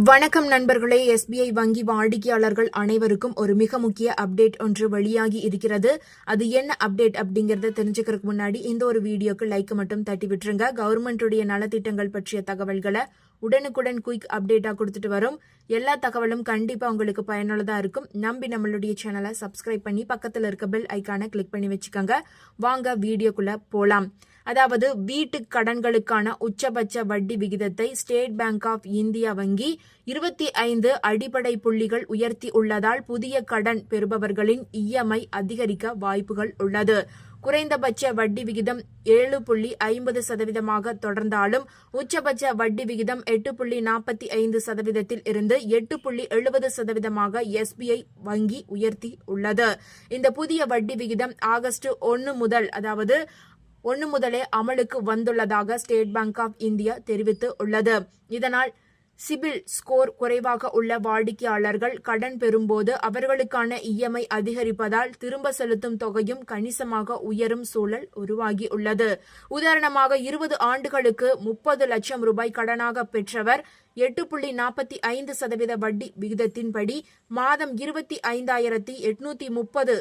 வணக்கம் நண்பர்களே. SBI வங்கி வாடிக்கையாளர்கள் அனைவருக்கும் ஒரு மிக முக்கிய அப்டேட் ஒன்று வெளியாகி இருக்கிறது. அது என்ன அப்டேட் அப்படிங்கறத தெரிஞ்சுக்கிறதுக்கு முன்னாடி இந்த ஒரு வீடியோக்கு லைக் மட்டும் தட்டி விட்டுருங்க. கவர்மெண்டுடைய நலத்திட்டங்கள் பற்றிய தகவல்களை உடனுக்குடன் குயிக் அப்டேட்டா கொடுத்துட்டு வரும். எல்லா தகவலும் கண்டிப்பா உங்களுக்கு பயனுள்ளதா இருக்கும். நம்பி நம்மளுடைய சேனலை சப்ஸ்கிரைப் பண்ணி பக்கத்துல இருக்க பெல் ஐக்கானை கிளிக் பண்ணி வச்சுக்கோங்க. வாங்க வீடியோக்குள்ள போலாம். அதாவது வீட்டு கடன்களுக்கான உச்சபட்ச வட்டி விகிதத்தை ஸ்டேட் பேங்க் ஆஃப் இந்தியா வங்கி 25 அடிப்படை புள்ளிகள் உயர்த்தி உள்ளதால் புதிய கடன் பெறுபவர்களின் EMI அதிகரிக்க வாய்ப்புகள் உள்ளது. குறைந்தபட்ச வட்டி விகிதம் 7.50% தொடர்ந்தாலும் உச்சபட்ச வட்டி விகிதம் 8.45% இருந்து 8.70% SBI வங்கி உயர்த்தி உள்ளது. இந்த புதிய வட்டி விகிதம் ஆகஸ்ட் 1 முதலே அமலுக்கு வந்துள்ளதாக ஸ்டேட் பேங்க் ஆஃப் இந்தியா தெரிவித்து உள்ளது. இதனால் சிபில் ஸ்கோர் குறைவாக உள்ள வாடிக்கையாளர்கள் கடன் பெறும்போது அவர்களுக்கான EMI அதிகரிப்பதால் திரும்ப செலுத்தும் தொகையும் கணிசமாக உயரும் சூழல் உருவாகி உள்ளது. உதாரணமாக 20 ஆண்டுகளுக்கு 30 லட்சம் ரூபாய் கடனாக பெற்றவர் 8.45% வட்டி விகிதத்தின்படி மாதம் 25,830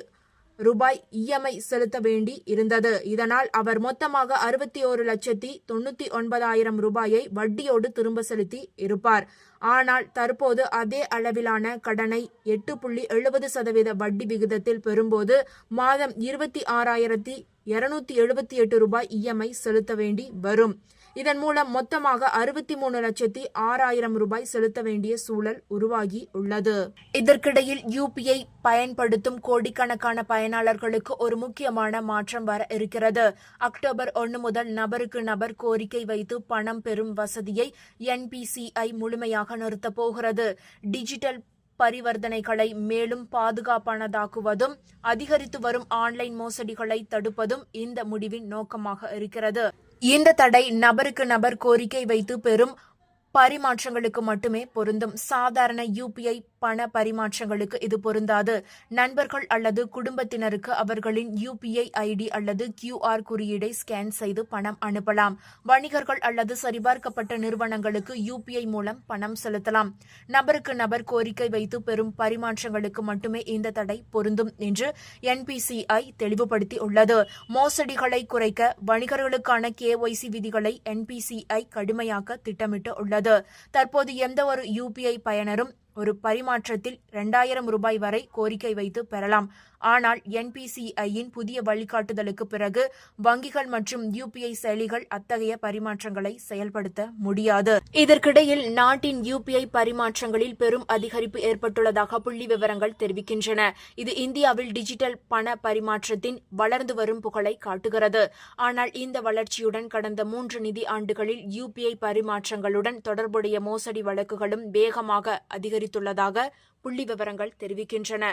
ரூபாய் EMI செலுத்த வேண்டி இருந்தது. இதனால் அவர் மொத்தமாக 61,99,000 ரூபாயை வட்டியோடு திரும்ப செலுத்தி இருப்பார். ஆனால் தற்போது அதே அளவிலான கடனை 8.70% வட்டி விகிதத்தில் பெறும்போது மாதம் 26,278 ரூபாய் EMI செலுத்த வேண்டி வரும். இதன் மூலம் மொத்தமாக 63,06,000 ரூபாய் செலுத்த வேண்டிய சூழல் உருவாகி உள்ளது. இதற்கிடையில் UPI பயன்படுத்தும் கோடிக்கணக்கான பயனாளர்களுக்கு ஒரு முக்கியமான மாற்றம் வர இருக்கிறது. அக்டோபர் 1 முதல் நபருக்கு நபர் கோரிக்கை வைத்து பணம் பெறும் வசதியை NPCI முழுமையாக நிறுத்தப் போகிறது. டிஜிட்டல் பரிவர்த்தனைகளை மேலும் பாதுகாப்பானதாக்குவதும் அதிகரித்து வரும் ஆன்லைன் மோசடிகளை தடுப்பதும் இந்த முடிவின் நோக்கமாக இருக்கிறது. இந்த தடை நபருக்கு நபர் கோரிக்கை வைத்து பெறும் பரிமாற்றங்களுக்கு மட்டுமே பொருந்தும். சாதாரண UPI பண பரிமாற்றங்களுக்கு இது பொருந்தாது. நண்பர்கள் அல்லது குடும்பத்தினருக்கு அவர்களின் UPI ID அல்லது QR குறியீடை ஸ்கேன் செய்து பணம் அனுப்பலாம். வணிகர்கள் அல்லது சரிபார்க்கப்பட்ட நிறுவனங்களுக்கு UPI மூலம் பணம் செலுத்தலாம். நபருக்கு நபர் கோரிக்கை வைத்து பெறும் பரிமாற்றங்களுக்கு மட்டுமே இந்த தடை பொருந்தும் என்று NPCI தெளிவுபடுத்தி உள்ளது. மோசடிகளை குறைக்க வணிகர்களுக்கான KYC விதிகளை NPCI கடுமையாக்க திட்டமிட்டு உள்ளது. தற்போது எந்த ஒரு UPI பயனரும் ஒரு பரிமாற்றத்தில் 2,000 ரூபாய் வரை கோரிக்கை வைத்து பெறலாம். ஆனால் NPCI-யின் புதிய வழிகாட்டுதலுக்கு பிறகு வங்கிகள் மற்றும் UPI செயலிகள் அத்தகைய பரிமாற்றங்களை செயல்படுத்த முடியாது. இதற்கிடையில் நாட்டின் UPI பரிமாற்றங்களில் பெரும் அதிகரிப்பு ஏற்பட்டுள்ளதாக புள்ளி விவரங்கள் தெரிவிக்கின்றன. இது இந்தியாவில் டிஜிட்டல் பண பரிமாற்றத்தின் வளர்ந்து வரும் புகழை காட்டுகிறது. ஆனால் இந்த வளர்ச்சியுடன் கடந்த 3 நிதி ஆண்டுகளில் UPI பரிமாற்றங்களுடன் தொடர்புடைய மோசடி வழக்குகளும் வேகமாக அதிகரித்துள்ளதாக புள்ளி விவரங்கள் தெரிவிக்கின்றன.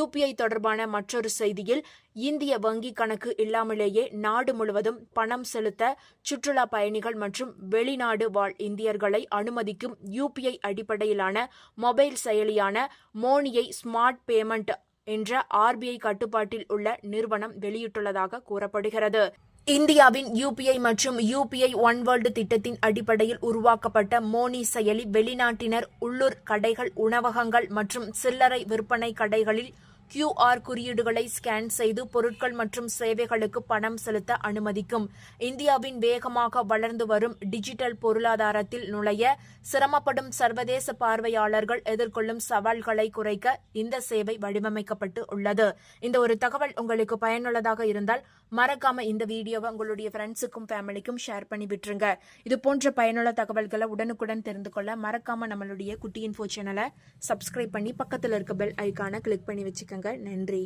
UPI தொடர்பான மற்றொரு செய்தியில் இந்திய வங்கி கணக்கு இல்லாமலேயே நாடு முழுவதும் பணம் செலுத்த சுற்றுலா பயணிகள் மற்றும் வெளிநாடு வாழ் இந்தியர்களை அனுமதிக்கும் UPI அடிப்படையிலான மொபைல் செயலியான மோனியை ஸ்மார்ட் பேமெண்ட் என்ற RBI கட்டுப்பாட்டில் உள்ள நிறுவனம் வெளியிட்டுள்ளதாக கூறப்படுகிறது. இந்தியாவின் UPI மற்றும் UPI ஒன் வேர்ல்டு திட்டத்தின் அடிப்படையில் உருவாக்கப்பட்ட மோனி செயலி வெளிநாட்டினர் உள்ளூர் கடைகள், உணவகங்கள் மற்றும் சில்லறை விற்பனை கடைகளில் QR குறியீடுகளை ஸ்கேன் செய்து பொருட்கள் மற்றும் சேவைகளுக்கு பணம் செலுத்த அனுமதிக்கும். இந்தியாவின் வேகமாக வளர்ந்து வரும் டிஜிட்டல் பொருளாதாரத்தில் நுழைய சிரமப்படும் சர்வதேச பார்வையாளர்கள் எதிர்கொள்ளும் சவால்களை குறைக்க இந்த சேவை வடிவமைக்கப்பட்டு உள்ளது. இந்த ஒரு தகவல் உங்களுக்கு பயனுள்ளதாக இருந்தால் மறக்காம இந்த வீடியோவை உங்களுடைய ஃப்ரெண்ட்ஸுக்கும் ஃபேமிலிக்கும் ஷேர் பண்ணி விட்டுருங்க. இது போன்ற பயனுள்ள தகவல்களை உடனுக்குடன் தெரிந்து கொள்ள மறக்காம நம்மளுடைய குட்டி இன்ஃபோ சேனலை சப்ஸ்கிரைப் பண்ணி பக்கத்தில் இருக்க பெல் ஐக்கானை கிளிக் பண்ணி வச்சுக்கோங்க. நன்றி.